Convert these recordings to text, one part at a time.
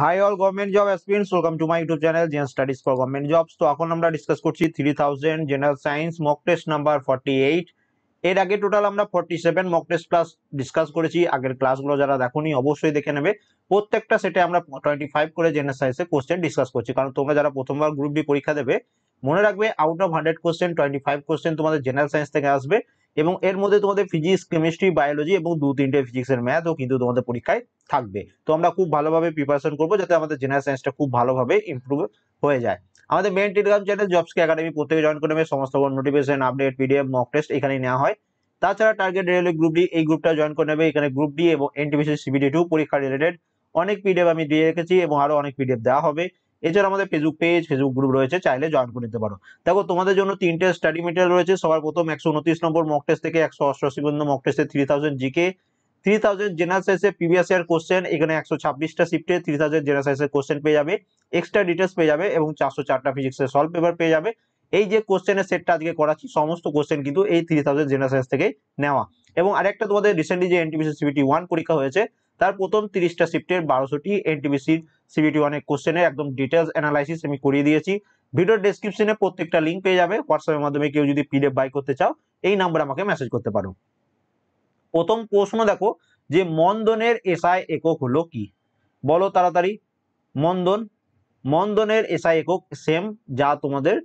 High all government job aspirants, welcome to my YouTube channel Gen Studies for government jobs. তো এখন আমরা discuss করছি 3000 general science mock test number 48। এর আগে total আমরা 47 mock test class discuss করেছি। আগের ক্লাসগুলো যারা দেখোনি অবশ্যই দেখে নেবে। প্রত্যেকটা সেটে আমরা 25 করে জেনারেল সায়েন্সের কোশ্চেন ডিসকাস করছি, কারণ তোমরা যারা প্রথমবার গ্রুপ ডি পরীক্ষা দেবে মনে রাখবে আউট অফ 100 কোশ্চেন 25 কোশ্চেন তোমাদের জেনারেল সায়েন্স থেকে আসবে, এবং এর মধ্যে তোমাদের ফিজিক্স, কেমিস্ট্রি, বায়োলজি এবং 2-3টে ফিজিক্সের ম্যাথও কিন্তু তোমাদের পরীক্ষায় থাকবে। তো আমরা খুব ভালোভাবে প্রিপারেশন করবো যাতে আমাদের জেনারেল সায়েন্সটা খুব ভালোভাবে ইমপ্রুভ হয়ে যায়। আমাদের মেইন টেলিগ্রাম চ্যানেল জবসকে একাডেমি প্রত্যেকে জয়েন করে নেবে। সমস্ত notification, update, PDF, mock test এখানেই নেওয়া হয়। তাছাড়া টার্গেট রেলওয়ে গ্রুপ ডি এই গ্রুপটা জয়েন করে নেবে। এখানে গ্রুপ ডি এবং এনটিপিসি সিবিডি 2 পরীক্ষা রিলেটেড অনেক পিডিএফ আমি দিয়ে রেখেছি এবং আরো অনেক পিডিএফ দেওয়া হবে। এছাড়া আমাদের ফেসবুক পেজ, ফেসবুক গ্রুপ রয়েছে, চাইলে জয়েন করে নিতে পারো। দেখো তোমাদের জন্য 3টে স্টাডি মেটেরিয়াল রয়েছে। সবার প্রথম 129 নম্বর মক টেস্ট থেকে 188 নম্বর মক টেস্টে 3000 জিকে, 3000 জেনারেল সায়েন্সের প্রিভিয়াস ইয়ার কোশ্চেন। এখানে 126টা শিফটে 3000 জেনারেল সায়েন্সের কোশ্চেন পেয়ে যাবে, এক্সট্রা ডিটেলস পেয়ে যাবে এবং 404টা ফিজিক্সের সলভ পেপার পেয়ে যাবে। এই যে কোশ্চেনের সেটটা আজকে করাচ্ছি সমস্ত কোশ্চেন কিন্তু এই 3000 জেনারেল সায়েন্স থেকে নেওয়া। এবং আরেকটা তোমাদের রিসেন্টলি যে এনটিপিসি সিবিটি 1 পরীক্ষা হয়েছে তার প্রথম 30টা শিফটের 1200টি এনটিপিসি সিবিটি 1 এর কোশ্চেনের একদম ডিটেলস অ্যানালাইসিস আমি করিয়ে দিয়েছি। ভিডিওর ডেসক্রিপশনে প্রত্যেকটা লিংক পেয়ে যাবে। হোয়াটসঅ্যাপের মাধ্যমে কেউ যদি পিডিএফ বাই করতে চাও এই নাম্বারে আমাকে মেসেজ করতে পারো। প্রথম প্রশ্ন দেখো যে মন্দনের এসআই একক হলো কি, বলো তাড়াতাড়ি। মন্দন, মন্দনের এসআই একক সেম যা তোমাদের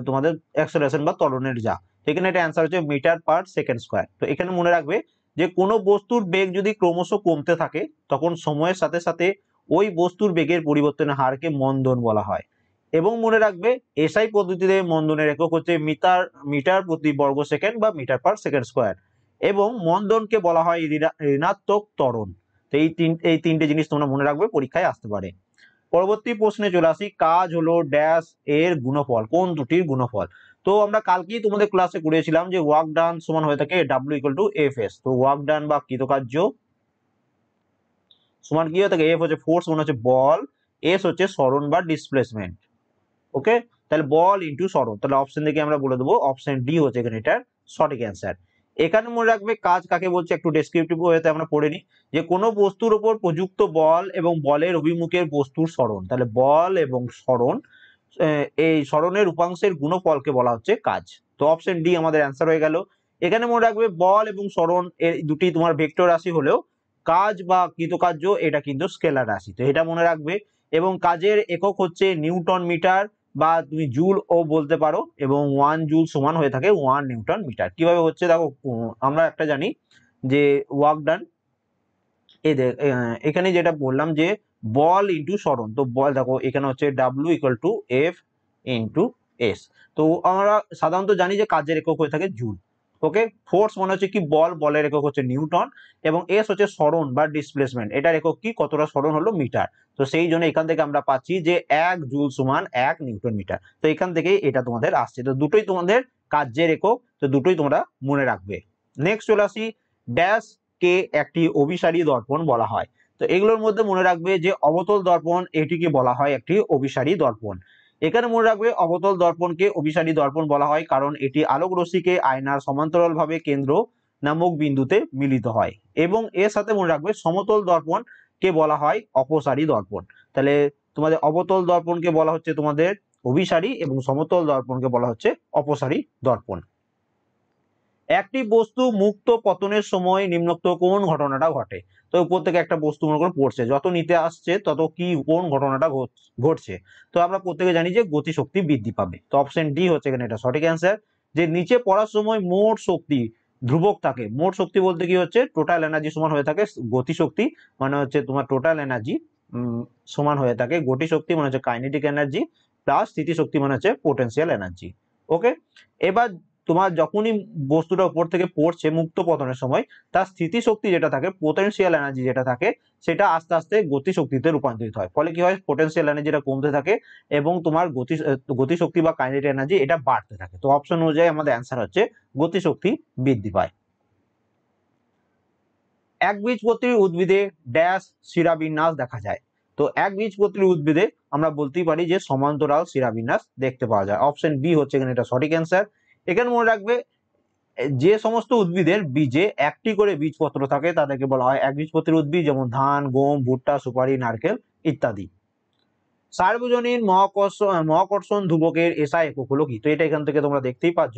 তোমাদের অ্যাক্সেলারেশন বা ত্বরণের যা। এখানে এটা অ্যান্সার হচ্ছে মিটার পার সেকেন্ড স্কয়ার। তো এখানে মনে রাখবে যে কোনো বস্তুর বেগ যদি ক্রমশ কমতে থাকে তখন সময়ের সাথে সাথে ওই বস্তুর বেগের পরিবর্তনের হারকে মন্দন বলা হয়। এবং মনে রাখবে এসআই পদ্ধতিতে মন্দনের একক হচ্ছে মিটার মিটার প্রতি বর্গ সেকেন্ড বা মিটার পার সেকেন্ড স্কয়ার। এবং মন্দনকে বলা হয় ঋণাত্মক ত্বরণ। তো এই তিনটে জিনিস তোমরা মনে রাখবে, পরীক্ষায় আসতে পারে। পরবর্তী প্রশ্নে চলে আসি। কাজ হলো ড্যাশ এর গুণফল, কোন দুটির গুণফল। তো আমরা কালকেই তোমাদের ক্লাসে করেছিলাম যে ওয়ার্ক ডান সমান হয়ে থাকে W equal to F S. তো ওয়ার্ক ডান বা কৃতকার্য সমান কি হয়ে থাকে, এফ হচ্ছে ফোর্স, মনে হচ্ছে বল, এস হচ্ছে সরণ বা ডিসপ্লেসমেন্ট। ওকে, তাহলে বল ইন্টু সরণ। তাহলে অপশন থেকে আমরা বলে দেবো অপশন ডি হচ্ছে এখানে এটার সঠিক অ্যান্সার। এখানে মনে রাখবে কাজ কাকে বলছে একটু ডেসক্রিপটিভ ওয়েতে আমরা পড়ে নিই যে কোনো বস্তুর উপর প্রযুক্ত বল এবং বলের অভিমুখের বস্তুর সরণ। তাহলে বল এবং সরণ, এই সরণের উপাংশের গুণফলকে বলা হচ্ছে কাজ। তো অপশন ডি আমাদের অ্যান্সার হয়ে গেল। এখানে মনে রাখবে বল এবং সরণ এর দুটি তোমার ভেক্টর রাশি হলেও কাজ বা কৃতকার্য এটা কিন্তু স্কেলার রাশি, তো এটা মনে রাখবে। এবং কাজের একক হচ্ছে নিউটন মিটার বা তুমি জুল ও বলতে পারো, এবং 1 জুল সমান হয়ে থাকে 1 নিউটন মিটার। কিভাবে হচ্ছে দেখো, আমরা একটা জানি যে ওয়ার্ক ডান, এখানে যেটা বললাম যে বল ইন্টু সরণ। তো বল দেখো এখানে হচ্ছে W equal to F into S. তো আমরা সাধারণত জানি যে কাজের একক হয়ে থাকে জুল। ওকে, ফোর্স মনে হচ্ছে কি বল, বলের একক হচ্ছে নিউটন, এবং এস হচ্ছে সরণ বা ডিসপ্লেসমেন্ট, এটার একক কি কতটা সরণ হলো মিটার। তো সেই জন্য এখান থেকে আমরা পাচ্ছি যে 1 জুল সমান 1 নিউটন মিটার। তো এখান থেকেই এটা তোমাদের আসছে। তো দুটোই তোমাদের কাজের একক, তো দুটোই তোমরা মনে রাখবে। নেক্সট চলে আসি, ড্যাশ কে একটি অভিসারী দর্পণ বলা হয়। তো এগুলোর মধ্যে মনে রাখবে যে অবতল দর্পণ এটিকে বলা হয় একটি অভিসারী দর্পণ। এখানে মনে রাখবে অবতল দর্পণকে অভিসারী দর্পণ বলা হয় কারণ এটি আলোক রশ্মিকে আয়নার সমান্তরালভাবে কেন্দ্র নামক বিন্দুতে মিলিত হয়। এবং এর সাথে মনে রাখবে সমতল দর্পণ কে বলা হয় অপসারী দর্পণ। তাহলে তোমাদের অবতল দর্পণকে বলা হচ্ছে তোমাদের অভিসারী এবং সমতল দর্পণকে বলা হচ্ছে অপসারী দর্পণ। একটি বস্তু মুক্ত পতনের সময় নিম্নোক্ত কোন ঘটনাটা ঘটে। তো উপর থেকে একটা বস্তু মনে করে পড়ছে, যত নিতে আসছে তত কি কোন ঘটনাটা ঘটছে। তো আমরা প্রত্যেকে জানি যে গতিশক্তি বৃদ্ধি পাবে। তো অপশন ডি হচ্ছে এখানে এটা সঠিক অ্যান্সার। যে নিচে পড়ার সময় মোট শক্তি ধ্রুবক থাকে। মোট শক্তি বলতে কি হচ্ছে টোটাল এনার্জি সমান হয়ে থাকে গতিশক্তি, মানে হচ্ছে তোমার টোটাল এনার্জি সমান হয়ে থাকে গতিশক্তি মানে হচ্ছে কাইনেটিক এনার্জি প্লাস স্থিতিশক্তি মানে হচ্ছে পোটেনশিয়াল এনার্জি। ওকে, এবার তোমার যখনই বস্তুটা উপর থেকে পড়ছে মুক্ত পতনের সময় তার স্থিতিশক্তি যেটা থাকে, পোটেনশিয়াল এনার্জি যেটা থাকে, সেটা আস্তে আস্তে গতিশক্তিতে রূপান্তরিত হয়। ফলে কি হয়, পোটেনশিয়াল এনার্জিটা কমতে থাকে এবং তোমার গতিশক্তি বা কাইনেটিক এনার্জি এটা বাড়তে থাকে। তো অপশন অনুযায়ী আমাদের অ্যান্সার হচ্ছে গতিশক্তি বৃদ্ধি পায়। একবীজপত্রী উদ্ভিদে ড্যাশ শিরাবিন্যাস দেখা যায়। তো একবীজপত্রী উদ্ভিদে আমরা বলতেই পারি যে সমান্তরাল শিরাবিন্যাস দেখতে পাওয়া যায়। অপশন বি হচ্ছে এখানে এটা সঠিক অ্যান্সার। এখানে মনে রাখবে যে সমস্ত উদ্ভিদের বীজে একটি করে বীজপত্র থাকে তাদেরকে বলা হয় একবীজপত্রী উদ্ভিদ, যেমন ধান, গম, ভুট্টা, সুপারি, নারকেল ইত্যাদি। সার্বজনীন মহাকর্ষণ ধ্রুবকের এসআই একক হলো কি? তো এটা এখান থেকে তোমরা দেখতেই পাচ্ছ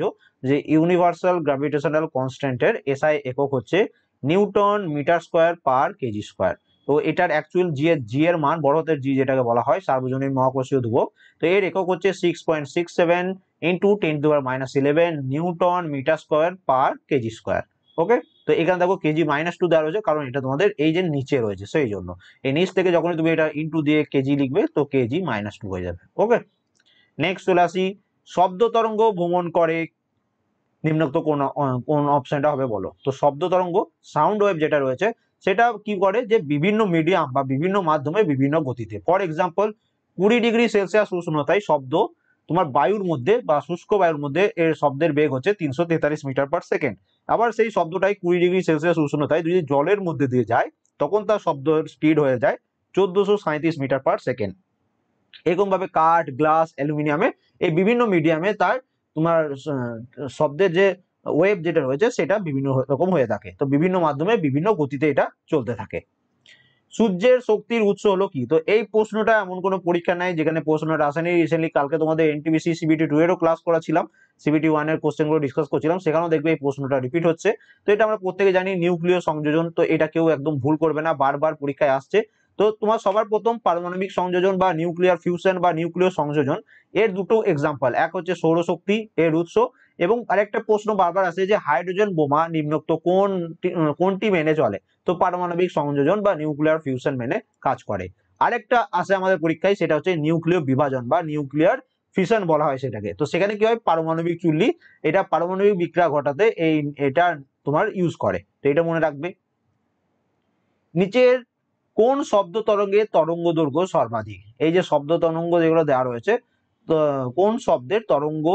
যে ইউনিভার্সাল গ্র্যাভিটেশনাল কনস্ট্যান্টের এসআই একক হচ্ছে newton metre square per kg square. তো এটার অ্যাকচুয়াল জি এর মান, বড় হাতের জি যেটাকে বলা হয় সার্বজনীন মহাকর্ষীয় ধ্রুবক, তো এর একক হচ্ছে 6.67 into 10⁻11 newton metre square per kg square. Okay, তো এখানে দেখো কেজি -2 দেওয়া রয়েছে, কারণ এটা তোমাদের এই যে নিচে রয়েছে সেই জন্য। এই নিচ থেকে যখন তুমি এটা ইনটু দিয়ে কেজি লিখবে তো কেজি -2 হয়ে যাবে। ওকে, নেক্সট চলে আসি, শব্দ তরঙ্গ ভ্রমণ করে নিম্নোক্ত কোন অপশনটা হবে বলো? তো শব্দ তরঙ্গ, সাউন্ড ওয়েভ যেটা রয়েছে সেটা কি করে, যে বিভিন্ন মিডিয়াম বা বিভিন্ন মাধ্যমে বিভিন্ন গতিতে, ফর এক্সাম্পল 20°C উষ্ণতায় শব্দ তোমার বায়ুর মধ্যে বা শুষ্ক বায়ুর মধ্যে এর শব্দের বেগ হচ্ছে 343 মিটার পার সেকেন্ড। আবার সেই শব্দটাই 20°C উষ্ণতায় যদি জলের মধ্যে দিয়ে যায় তখন তার শব্দের স্পিড হয়ে যায় 1437 মিটার পার সেকেন্ড। এরকম ভাবে কাঠ, গ্লাস, অ্যালুমিনিয়ামে এই বিভিন্ন মিডিয়ামে তার তোমার শব্দের যে ওয়েভ যেটা রয়েছে সেটা বিভিন্ন রকম হয়ে থাকে। তো বিভিন্ন মাধ্যমে বিভিন্ন গতিতে এটা চলতে থাকে। সূর্যের শক্তির উৎস হলো কি? তো এই প্রশ্নটা এমন কোনো পরীক্ষা নাই যেখানে প্রশ্নটা আসেনি। রিসেন্টলি কালকে তোমাদের এনটিপিসি সিবিটি 2 এরও ক্লাস করাছিলাম, সিবিটি 1 এর কোশ্চেনগুলো ডিসকাস করছিলাম, সেখানেও দেখবে এই প্রশ্নটা রিপিট হচ্ছে। তো এটা আমরা প্রত্যেকে জানি নিউক্লিয় সংযোজন, তো এটা কেউ একদম ভুল করবে না, বারবার পরীক্ষায় আসছে। তো তোমার সবার প্রথম পারমাণবিক সংযোজন বা নিউক্লিয়ার ফিউশন বা নিউক্লিয় সংযোজন এর দুটো এক্সাম্পল, এক হচ্ছে সৌরশক্তি এর উৎস, এবং আরেকটা প্রশ্ন বারবার আসে যে হাইড্রোজেন বোমা নিম্নোক্ত কোনটি মেনে চলে? তো পারমাণবিক সংযোজন বা নিউক্লিয়ার ফিউশন মেনে কাজ করে। আরেকটা আসে আমাদের পরীক্ষায়, সেটা হচ্ছে নিউক্লিয় বিভাজন বা নিউক্লিয়ার ফিশন বলা হয় সেটাকে। তো সেখানে কি হয়, পারমাণবিক চুল্লি এটা পারমাণবিক বিক্রিয়া ঘটাতে এটা তোমার ইউজ করে। তো এটা মনে রাখবে। নিচের কোন শব্দ তরঙ্গের তরঙ্গ দৈর্ঘ্য সর্বাধিক? এই যে শব্দ তরঙ্গ যেগুলো দেওয়া রয়েছে, তো কোন শব্দের তরঙ্গ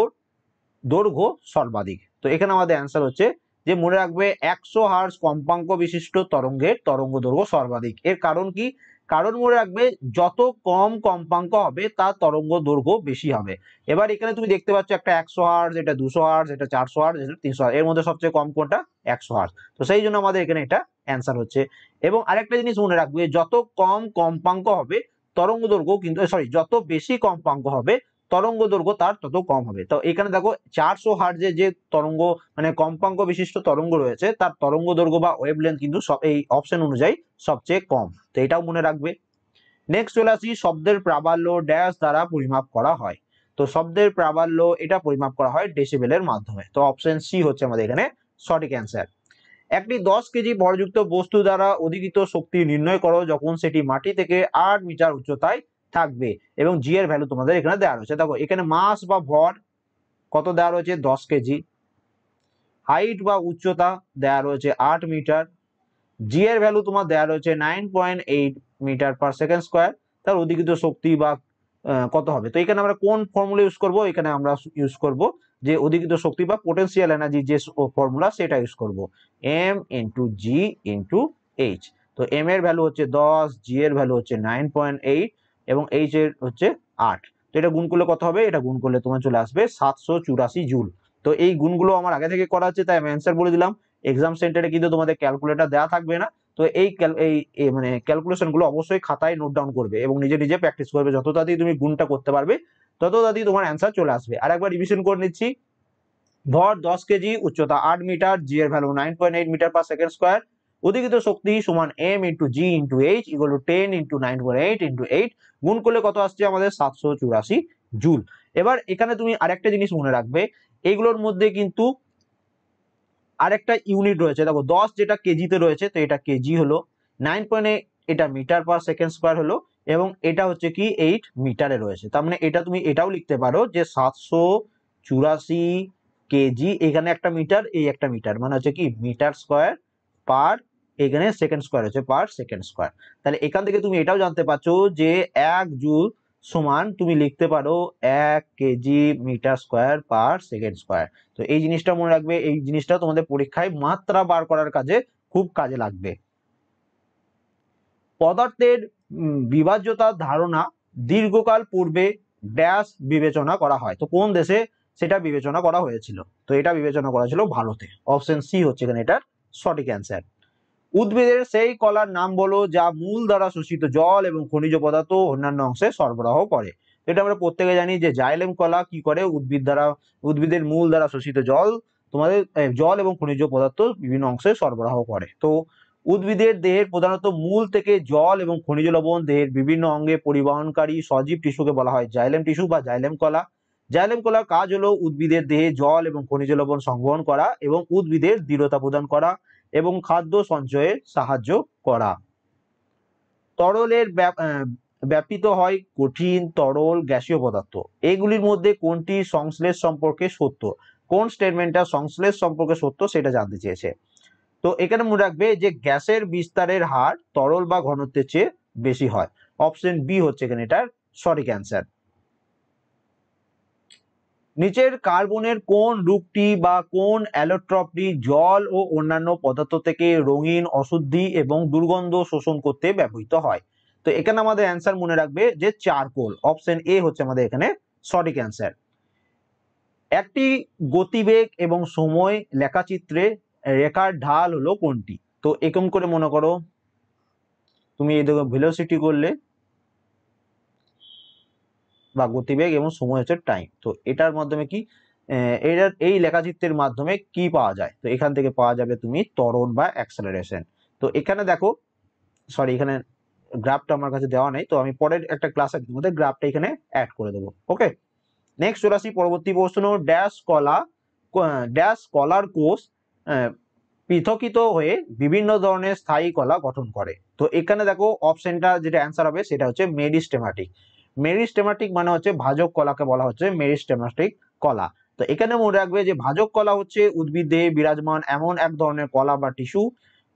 দৈর্ঘ্য সর্বাধিক? তো এখানে আমাদের অ্যান্সার হচ্ছে যে মনে রাখবে 100 হার্জ কম্পাঙ্ক বিশিষ্ট তরঙ্গের তরঙ্গ দৈর্ঘ্য সর্বাধিক। এর কারণ কি? কারণ মনে রাখবে যত কম কম্পাঙ্ক হবে তার তরঙ্গ দৈর্ঘ্য বেশি হবে। এবার এখানে তুমি দেখতে পাচ্ছ একটা 100 হার্জ, এটা 200 হার্জ, এটা 400 হার্জ, এটা 300 হার্জ, এর মধ্যে সবচেয়ে কম কোনটা? 100 হার্জ। তো সেই জন্য আমাদের এখানে এটা অ্যান্সার হচ্ছে। এবং আরেকটা জিনিস মনে রাখবে, যত কম কম্পাঙ্ক হবে তরঙ্গ দৈর্ঘ্য কিন্তু যত বেশি কম্পাঙ্ক হবে তরঙ্গ দৈর্ঘ্য তার তত কম হবে। তো এখানে দেখো 400 হার্জের যে তরঙ্গ মানে কম্পাঙ্ক বিশিষ্ট তরঙ্গ রয়েছে তার তরঙ্গ দৈর্ঘ্য বা ওয়েভলেন্থ কিন্তু এই অপশন অনুযায়ী সবচেয়ে কম। তো এটাও মনে রাখবে। নেক্সট চলে আসি, শব্দের প্রাবল্য ড্যাশ দ্বারা পরিমাপ করা হয়। তো শব্দের প্রাবল্য এটা পরিমাপ করা হয় ডেসিবেলের মাধ্যমে। তো অপশন সি হচ্ছে আমাদের এখানে সঠিক অ্যান্সার। একটি 10 কেজি ভরযুক্ত বস্তু দ্বারা অধিকৃত শক্তি নির্ণয় করো যখন সেটি মাটি থেকে 8 মিটার উচ্চতায় থাকবে, এবং জি এর ভ্যালু তোমাদের এখানে দেওয়া রয়েছে। দেখো এখানে মাস বা ভর কত দেওয়া রয়েছে? 10 কেজি। হাইট বা উচ্চতা দেওয়া রয়েছে 8 মিটার। জি এর ভ্যালু তোমার দেওয়া রয়েছে 9.8 মিটার পার সেকেন্ড স্কোয়ার। তার অধিকৃত শক্তি বা কত হবে? তো এখানে আমরা কোন ফর্মুলা ইউজ করব? এখানে আমরা ইউজ করব যে অধিকৃত শক্তি বা পোটেনশিয়াল এনার্জি যে ফর্মুলা সেটা ইউজ করব, M into g into H. তো এম এর ভ্যালু হচ্ছে 10, জি এর ভ্যালু হচ্ছে 9.8 এবং এইচ এর হচ্ছে 8। তো এটা গুণ করলে কত হবে? এটা গুণ করলে তোমার চলে আসবে 784 জুল। তো এই গুণগুলো আমার আগে থেকে করা আছে তাই আমি অ্যান্সার বলে দিলাম। এক্সাম সেন্টারে কিন্তু তোমাদের ক্যালকুলেটর দেওয়া থাকবে না। তো এই মানে ক্যালকুলেশন গুলো অবশ্যই খাতায় নোট ডাউন করবে এবং নিজে নিজে প্র্যাকটিস করবে। যত তাড়াতাড়ি তুমি গুণটা করতে পারবে তত তাড়াতাড়ি তোমার অ্যান্সার চলে আসবে। আর একবার রিভিশন করে নিচ্ছি। ভর 10 কেজি, উচ্চতা 8 মিটার, জি এর value 9.8 metre per second square, অধিকৃত শক্তি সমান m into g into h equal to 10 into 9.8 into 8, গুণ করলে কত আসছে আমাদের? 784 জুল। এবার এখানে তুমি আরেকটা জিনিস মনে রাখবে, এইগুলোর মধ্যে কিন্তু আরেকটা ইউনিট রয়েছে। দেখো 10 যেটা কেজিতে রয়েছে, তো এটা কেজি হলো, 9.8 এটা মিটার পার সেকেন্ড স্কোয়ার হলো, এবং এটা হচ্ছে কি 8 মিটারে রয়েছে। তার মানে এটা তুমি এটাও লিখতে পারো যে 784 কেজি, এখানে একটা মিটার, এই একটা মিটার, মানে হচ্ছে কি মিটার স্কোয়ার পার, এখানে সেকেন্ড স্কোয়ার হচ্ছে পার সেকেন্ড স্কোয়ার। তাহলে এখান থেকে তুমি এটাও জানতে পারছো যে 1 জুল সমান তুমি লিখতে পারো 1 kg metre square per second square. তো এই জিনিসটা মনে রাখবে, এই জিনিসটা তোমাদের পরীক্ষায় মাত্রা বার করার কাজে খুব কাজে লাগবে। পদার্থের বিভাজ্যতার ধারণা দীর্ঘকাল পূর্বে ড্যাশ বিবেচনা করা হয়। তো কোন দেশে সেটা বিবেচনা করা হয়েছিল। তো এটা বিবেচনা করা ছিল ভারতে। অপশন সি হচ্ছে এখানে এটার সঠিক অ্যান্সার। উদ্ভিদের সেই কলার নাম বলো যা মূল দ্বারা শোষিত জল এবং খনিজ পদার্থ অন্যান্য অংশে সরবরাহ করে। এটা আমরা প্রত্যেকে জানি যে জাইলেম কলা কি করে, উদ্ভিদের মূল দ্বারা শোষিত জল জল এবং খনিজ পদার্থ বিভিন্ন অংশে সরবরাহ করে। তো উদ্ভিদের দেহের প্রধানত মূল থেকে জল এবং খনিজ লবণ দেহের বিভিন্ন অঙ্গে পরিবহনকারী সজীব টিস্যুকে বলা হয় জাইলেম টিস্যু বা জাইলেম কলা। জাইলেম কলার কাজ হলো উদ্ভিদের দেহে জল এবং খনিজ লবণ সংবহন করা এবং উদ্ভিদের দৃঢ়তা প্রদান করা এবং খাদ্য সঞ্চয়ে সাহায্য করা। তরলের ব্যাপিত হয় কঠিন, তরল, গ্যাসীয় পদার্থ। এগুলির মধ্যে কোনটি সংশ্লেষ সম্পর্কে সত্য? কোন স্টেটমেন্টটা সংশ্লেষ সম্পর্কে সত্য সেটা জানতে চেয়েছে। তো এখানে মনে রাখবে যে গ্যাসের বিস্তারের হার তরল বা ঘনত্বের চেয়ে বেশি হয়। অপশন বি হচ্ছে এখানে এটার সঠিক অ্যান্সার। নিচের কার্বনের কোন রূপটি বা কোন অ্যালোট্রপটি জল ও অন্যান্য পদার্থ থেকে রঙিন, অশুদ্ধি এবং দুর্গন্ধ শোষণ করতে ব্যবহৃত হয়? তো এখানে আমাদের অ্যান্সার মনে রাখবে যে চারকোল। অপশন এ হচ্ছে আমাদের এখানে সঠিক অ্যান্সার। একটি গতিবেগ এবং সময় লেখাচিত্রে রেখার ঢাল হলো কোনটি? তো এরকম করে মনে করো তুমি এই দেখো ভেলোসিটি করলে বা গতিবেগ এবং সময় হচ্ছে টাইম। তো এটার মাধ্যমে কি এটার এই লেখাচিত্রের মাধ্যমে কি পাওয়া যায়? তো এখান থেকে পাওয়া যাবে তুমি ত্বরণ বা অ্যাক্সেলারেশন। তো এখানে দেখো, সরি এখানে গ্রাফটা আমার কাছে দেওয়া নেই, তো আমি পরের একটা ক্লাসে তোমাদের গ্রাফটা এখানে অ্যাড করে দেবো। ওকে, নেক্সট চলে আসি পরবর্তী প্রশ্ন। ড্যাশ কলার কোষ পৃথকিত হয়ে বিভিন্ন ধরনের স্থায়ী কলা গঠন করে। তো এখানে দেখো অপশনটা যেটা অ্যান্সার হবে সেটা হচ্ছে মেরিস্টেমাটিক। মেরিস্টেমাটিক মানে হচ্ছে ভাজক কলাকে বলা হচ্ছে মেরিস্টেমাটিক কলা। তো এখানে মনে রাখবে যে ভাজক কলা হচ্ছে উদ্ভিদে বিরাজমান এমন এক ধরনের কলা বা টিস্যু।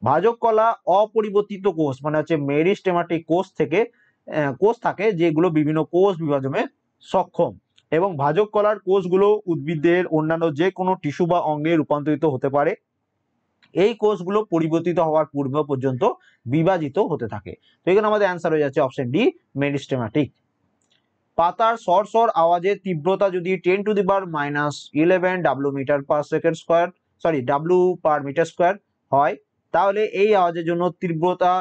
ভাজক কলা অপরিবর্তিত কোষ মানে হচ্ছে মেরিস্টেমাটিক কোষ থাকে যেগুলো বিভিন্ন কোষ বিভাজনে সক্ষম, এবং ভাজক কলার কোষগুলো উদ্ভিদের অন্যান্য যে কোনো টিস্যু বা অঙ্গে রূপান্তরিত হতে পারে। এই কোষগুলো পরিবর্তিত হওয়ার পূর্ব পর্যন্ত বিভাজিত হতে থাকে। তো এখানে আমাদের অ্যান্সার হয়ে যাচ্ছে অপশন ডি মেরিস্টেমাটিক। পাতার সরসর আওয়াজের তীব্রতা যদি 10⁻11 W metre per second square W per metre square হয়, তাহলে এই আওয়াজের জন্য তীব্রতা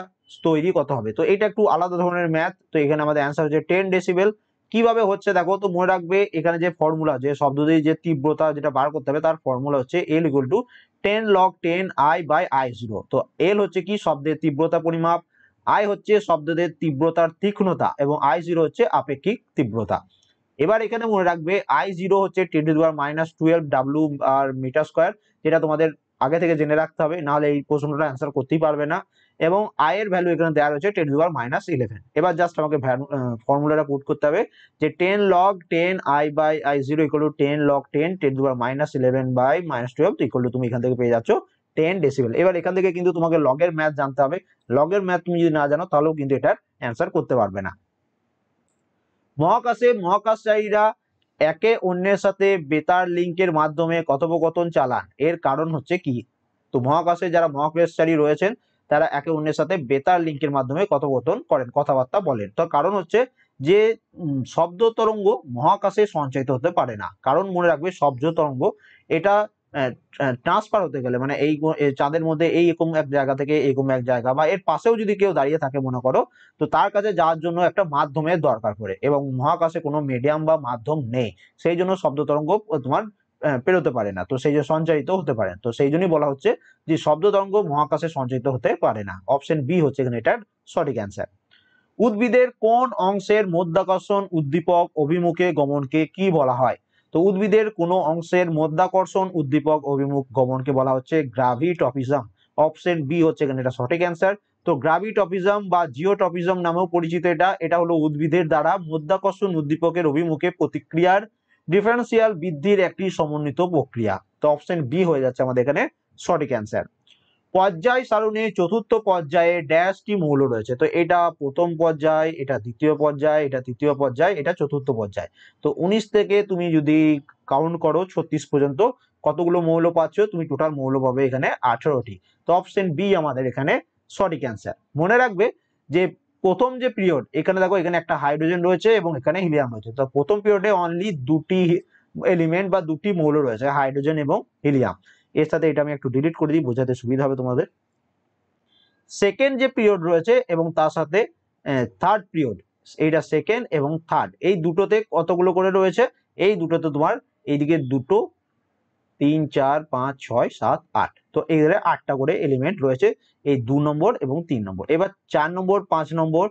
তৈরি কত হবে? তো এটা একটু আলাদা ধরনের ম্যাথ। তো এখানে আমাদের অ্যান্সার হচ্ছে 10 ডেসিবেল। কিভাবে হচ্ছে দেখো, তো মনে রাখবে এখানে যে ফর্মুলা, যে শব্দ দিয়ে যে তীব্রতা যেটা বার করতে হবে তার ফর্মুলা হচ্ছে L equal to 10 log 10 I by I0। তো L হচ্ছে কি শব্দের তীব্রতা পরিমাপ, I হচ্ছে শব্দের তীব্রতার তীক্ষ্ণতা এবং I0 হচ্ছে আপেক্ষিক তীব্রতা। এবার এখানে মনে রাখবে I0 হচ্ছে 10⁻12 ডাব্লিউ আর মিটার স্কোয়ার, যেটা তোমাদের আগে থেকে জেনে রাখতে হবে, নাহলে এই প্রশ্নটা অ্যান্সার করতেই পারবে না। এবং I এর ভ্যালু এখানে দেওয়া রয়েছে 10⁻11। এবার জাস্ট আমাকে ফর্মুলাটা পুট করতে হবে যে 10 log 10 I by I0 equal to 10 log 10 10⁻11 by -12 equal to তুমি এখান থেকে পেয়ে যাচ্ছ 10 ডেসিবেল। এবার এখান থেকে কিন্তু তোমাকে লগের ম্যাথ জানতে হবে। লগের ম্যাথ তুমি যদি না জানো তাহলেও কিন্তু এটার অ্যান্সার করতে পারবে না। মহাকাশে মহাকাশচারীরা একে অন্যের সাথে বেতার লিঙ্কের মাধ্যমে কথোপকথন চালান, এর কারণ হচ্ছে কি? তো মহাকাশে যারা মহাকাশচারী রয়েছেন তারা একে অন্যের সাথে বেতার লিঙ্কের মাধ্যমে কথোপকথন করেন, কথাবার্তা বলেন। তো কারণ হচ্ছে যে শব্দ তরঙ্গ মহাকাশে সঞ্চারিত হতে পারে না। কারণ মনে রাখবে শব্দ তরঙ্গ এটা ট্রান্সফার হতে গেলে মানে এই চাঁদের মধ্যে এই এরকম এক জায়গা থেকে এরকম এক জায়গা বা এর পাশেও যদি কেউ দাঁড়িয়ে থাকে মনে করো, তো তার কাছে যাওয়ার জন্য একটা মাধ্যমের দরকার পড়ে, এবং মহাকাশে কোনো মিডিয়াম বা মাধ্যম নেই, সেই জন্য শব্দ তরঙ্গ তোমার পেরোতে পারে না, তো সেই জন্য সঞ্চারিত হতে পারে। তো সেই জন্যই বলা হচ্ছে যে শব্দ তরঙ্গ মহাকাশে সঞ্চারিত হতে পারে না। অপশন বি হচ্ছে এখানে এটার সঠিক অ্যান্সার। উদ্ভিদের কোন অংশের মধ্যাকর্ষণ উদ্দীপক অভিমুখে গমনকে কি বলা হয়? তো উদ্ভিদের কোন অংশের মধ্যাকর্ষণ উদ্দীপক অভিমুখ গমনকে বলা হচ্ছে গ্রাভিটপিজম। অপশন বি হচ্ছে এখানে এটা সঠিক অ্যান্সার। তো গ্রাভিটপিজম বা জিওটপিজম নামেও পরিচিত এটা হলো উদ্ভিদের দ্বারা মধ্যাকর্ষণ উদ্দীপকের অভিমুখে প্রতিক্রিয়ার ডিফারেন্সিয়াল বৃদ্ধির একটি সমন্বিত প্রক্রিয়া। তো অপশন বি হয়ে যাচ্ছে আমাদের এখানে সঠিক অ্যান্সার। পর্যায় সারণী চতুর্থ পর্যায়ে ড্যাশটি মৌল রয়েছে। তো এটা প্রথম পর্যায়, এটা দ্বিতীয় পর্যায়, এটা তৃতীয় পর্যায়, এটা চতুর্থ পর্যায়। তো 19 থেকে তুমি যদি কাউন্ট করো 36 পর্যন্ত কতগুলো মৌল পাচ্ছ, তুমি টোটাল মৌল পাবে এখানে 18টি। তো অপশন বি আমাদের এখানে সঠিক অ্যান্সার। মনে রাখবে যে প্রথম যে পিরিয়ড, এখানে দেখো এখানে একটা হাইড্রোজেন রয়েছে এবং এখানে হিলিয়াম রয়েছে। তো প্রথম পিরিয়ডে অনলি এলিমেন্ট বা দুটি মৌল রয়েছে, হাইড্রোজেন এবং হিলিয়াম। এর সাথে এটা আমি একটু ডিলিট করে দিই, বোঝাতে সুবিধা হবে তোমাদের। সেকেন্ড যে পিরিয়ড রয়েছে এবং তার সাথে থার্ড পিরিয়ড, এইটা সেকেন্ড এবং থার্ড, এই দুটোতে কতগুলো করে রয়েছে? এই দুটোতে তোমার এইদিকে দুটো, 3 4 5 6 7 8, তো এখানে 8টা করে এলিমেন্ট রয়েছে এই 2 নম্বর এবং 3 নম্বর। এবার 4 নম্বর 5 নম্বর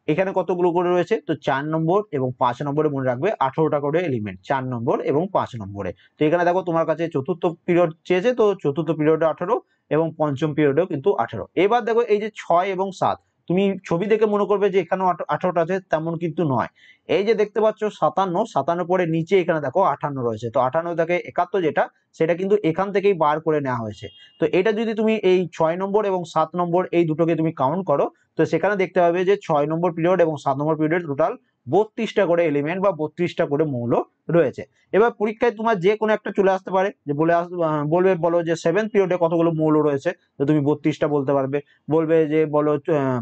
এখানে কতগুলো করে রয়েছে? তো 4 নম্বর এবং 5 নম্বরে মনে রাখবে 18টা করে এলিমেন্ট 4 নম্বর এবং 5 নম্বরে। তো এখানে দেখো তোমার কাছে চতুর্থ পিরিয়ড চেয়েছে, তো চতুর্থ পিরিয়ডে 18 এবং পঞ্চম পিরিয়ডেও কিন্তু 18। এবার দেখো এই যে 6 এবং 7, তুমি ছবি দেখে মনে করবে যে এখানেও 18টা আছে, তেমন কিন্তু নয়। এই যে দেখতে পাচ্ছ 57 পরে নিচে এখানে দেখো 58 রয়েছে, তো 58 থেকে 71 যেটা, সেটা কিন্তু এখান থেকেই বার করে নেওয়া হয়েছে। তো এটা যদি তুমি এই 6 নম্বর এবং 7 নম্বর এই দুটোকে তুমি কাউন্ট করো, তো সেখানে দেখতে পাবে যে 6 নম্বর পিরিয়ড এবং 7 নম্বর পিরিয়ড টোটাল 32টা করে এলিমেন্ট বা 32টা করে মৌল রয়েছে। এবার পরীক্ষায় তোমার যে কোনো একটা চলে আসতে পারে, যে বলবে বলো যে 7th পিরিয়ডে কতগুলো মৌল রয়েছে, তো তুমি 32টা বলতে পারবে। বলবে যে বলো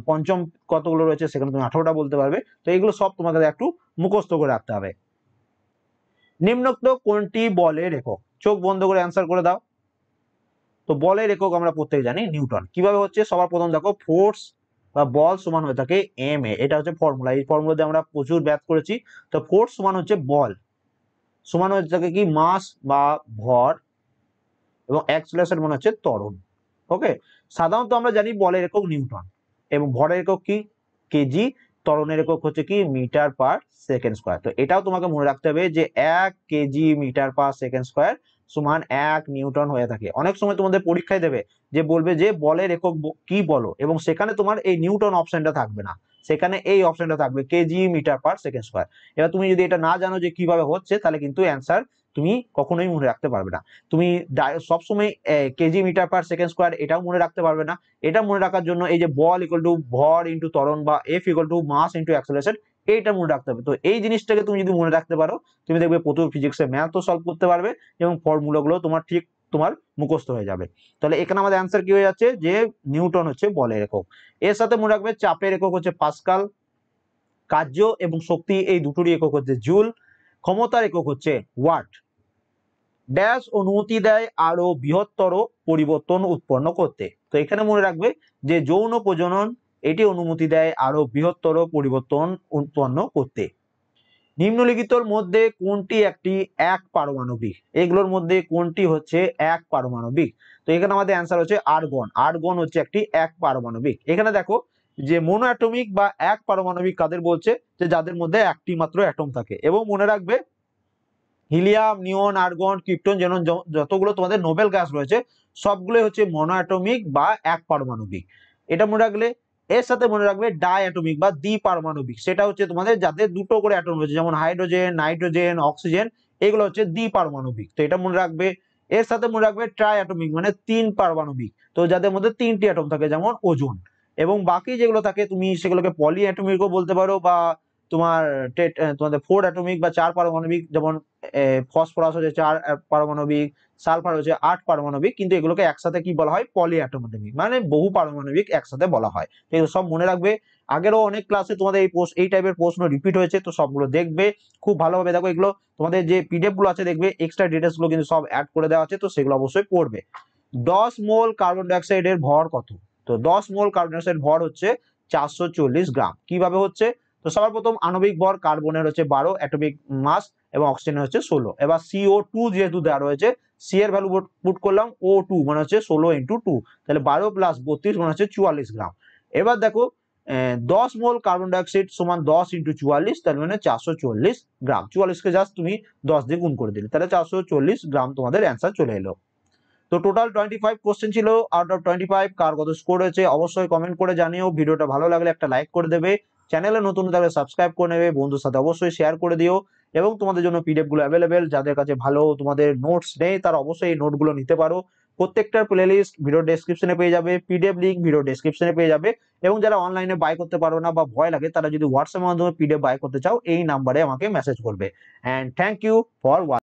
পঞ্চম কতগুলো রয়েছে, সেখানে তুমি 18টা বলতে পারবে। তো এগুলো সব তোমাকে একটু মুখস্থ করে রাখতে হবে। নিম্নোক্ত কোনটি বলের একক? চোখ বন্ধ করে অ্যান্সার করে দাও। তো বলের একক আমরা প্রত্যেক জানি নিউটন। কিভাবে হচ্ছে? সবার প্রথম দেখো, ফোর্স বা বল সমান হয়ে থাকে এম এ, এটা হচ্ছে ফর্মুলা। এই ফর্মুলা দিয়ে আমরা প্রচুর ব্যাথ করেছি। তো ফোর্স সমান হচ্ছে বল, সমান হয়ে থাকে কি মাস বা ভর, এবং অ্যাক্সিলারেশন মানে হচ্ছে ত্বরণ। ওকে, সাধারণত আমরা জানি বলের একক নিউটন এবং ভরের একক কি কেজি, ত্বরণের একক হচ্ছে কি মিটার পার সেকেন্ড স্কোয়ার। তো এটাও তোমাকে মনে রাখতে হবে যে 1 kg metre per second square সমান 1 নিউটন হয়ে থাকে। অনেক সময় তোমাদের পরীক্ষায় দেবে যে বলবে যে বলের একক কি বলো, এবং সেখানে তোমার এই নিউটন অপশনটা থাকবে না, সেখানে এই অপশনটা থাকবে kg metre per second square. এবার তুমি যদি এটা না জানো যে কিভাবে হচ্ছে, তাহলে কিন্তু অ্যান্সার তুমি কখনোই মনে রাখতে পারবে না। তুমি সবসময় kg metre per second square এটাও মনে রাখতে পারবে না। এটা মনে রাখার জন্য এই যে বল ইকুয়াল টু ভর ইন্টু ত্বরণ বা F equal to mass into acceleration, এইটা মনে রাখতে হবে। তো এই জিনিসটাকে তুমি যদি মনে রাখতে পারো, তুমি দেখবে প্রচুর ফিজিক্সের ম্যাথও সলভ করতে পারবে এবং ফর্মুলাগুলো তোমার ঠিক তোমার মুখস্থ হয়ে যাবে। তাহলে এখানে আমাদের অ্যান্সার কি হয়ে যাচ্ছে যে নিউটন হচ্ছে বলের একক। এর সাথে মনে রাখবে চাপের একক হচ্ছে পাস্কাল, কার্য এবং শক্তি এই দুটোরই একক হচ্ছে জুল, ক্ষমতার একক হচ্ছে ওয়াট। ড্যাশ অনুমতি দেয় আরো বৃহত্তর পরিবর্তন উৎপন্ন করতে। তো এখানে মনে রাখবে যে যৌন প্রজনন এটি অনুমতি দেয় আরো বৃহত্তর পরিবর্তন উৎপন্ন করতে। নিম্নলিখিতর মধ্যে কোনটি একটি এক পারমাণবিক? এগুলোর মধ্যে কোনটি হচ্ছে এক পারমাণবিক? তো এখানে আমাদের অ্যান্সার হচ্ছে আর্গন। আর্গন হচ্ছে একটি এক পারমাণবিক। এখানে দেখো যে মোনো অ্যাটমিক বা এক পারমাণবিক কাদের বলছে? যে যাদের মধ্যে একটি মাত্র অ্যাটম থাকে। এবং মনে রাখবে হিলিয়াম, নিয়ন, আর্গন, ক্রিপ্টন, জেনন যতগুলো তোমাদের নোবেল গ্যাস রয়েছে সবগুলো হচ্ছে মনো অ্যাটমিক বা এক পারমাণবিক। এটা মনে রাখলে। এর সাথে মনে রাখবে ডাই অ্যাটমিক বা দ্বি পারমাণবিক, সেটা হচ্ছে তোমাদের যাদের দুটো করে অ্যাটম রয়েছে, যেমন হাইড্রোজেন, নাইট্রোজেন, অক্সিজেন, এগুলো হচ্ছে দ্বি পারমাণবিক। তো এটা মনে রাখবে। এর সাথে মনে রাখবে ট্রাই অ্যাটমিক মানে তিন পারমাণবিক, তো যাদের মধ্যে তিনটি অ্যাটম থাকে, যেমন ওজোন। এবং বাকি যেগুলো থাকে তুমি সেগুলোকে পলি অ্যাটমিকও বলতে পারো, বা তোমার তোমাদের ফোর অ্যাটমিক বা চার পারমাণবিক, যেমন ফসফরাস হচ্ছে 4 পারমাণবিক, সালফার হচ্ছে 8 পারমাণবিক, কিন্তু এগুলোকে একসাথে কি বলা হয়? পলি অ্যাটমিক, মানে বহু পারমাণবিক একসাথে বলা হয়। এগুলো সব মনে রাখবে। আগেরও অনেক ক্লাসে তোমাদের এই টাইপের প্রশ্ন রিপিট হয়েছে, তো সবগুলো দেখবে খুব ভালোভাবে। দেখো এগুলো তোমাদের যে পিডিএফ গুলো আছে দেখবে এক্সট্রা ডিটেলস গুলো কিন্তু সব অ্যাড করে দেওয়া আছে, তো সেগুলো অবশ্যই পড়বে। 10 মোল কার্বন ডাইঅক্সাইডের ভর কত? তো 10 মোল কার্বন ডাইঅক্সাইড ভর হচ্ছে 440 গ্রাম। কিভাবে হচ্ছে? তো সবার প্রথম আণবিক ভর কার্বনের হচ্ছে 12 অ্যাটমিক মাস এবং অক্সিজেনের হচ্ছে 16। এবার CO2 যেহেতু দেওয়া রয়েছে, সি এর ভ্যালু পুট করলাম, O2 মানে হচ্ছে 16 ইন্টু 2, তাহলে 12 প্লাস 32 মানে হচ্ছে 44 গ্রাম। এবার দেখো 10 মোল কার্বন ডাইঅক্সাইড সমান 10 ইন্টু 44, তার মানে 440 গ্রাম। 44কে জাস্ট তুমি 10 দিয়ে গুণ করে দিলে, তাহলে 440 গ্রাম তোমাদের অ্যান্সার চলে এলো। তো টোটাল 25 কোশ্চেন ছিল। আউট অফ 25 কার কত স্কোর হয়েছে অবশ্যই কমেন্ট করে জানিও। ভিডিওটা ভালো লাগলে একটা লাইক করে দেবে, চ্যানেলে নতুন থাকলে সাবস্ক্রাইব করে নেবে, বন্ধুর সাথে অবশ্যই শেয়ার করে দিও। এবং তোমাদের জন্য পিডিএফ গুলো অ্যাভেলেবেল, যাদের কাছে ভালো তোমাদের নোটস নেই তারা অবশ্যই এই নোটগুলো নিতে পারো। প্রত্যেকটার প্লেলিস্ট ভিডিও ডেসক্রিপশনে পেয়ে যাবে, পিডিএফ লিংক ভিডিও ডেসক্রিপশনে পেয়ে যাবে। এবং যারা অনলাইনে বাই করতে পারো না বা ভয় লাগে, তারা যদি হোয়াটসঅ্যাপের মাধ্যমে পিডিএফ বাই করতে চাও, এই নাম্বারে আমাকে মেসেজ করবে। And thank you for watching.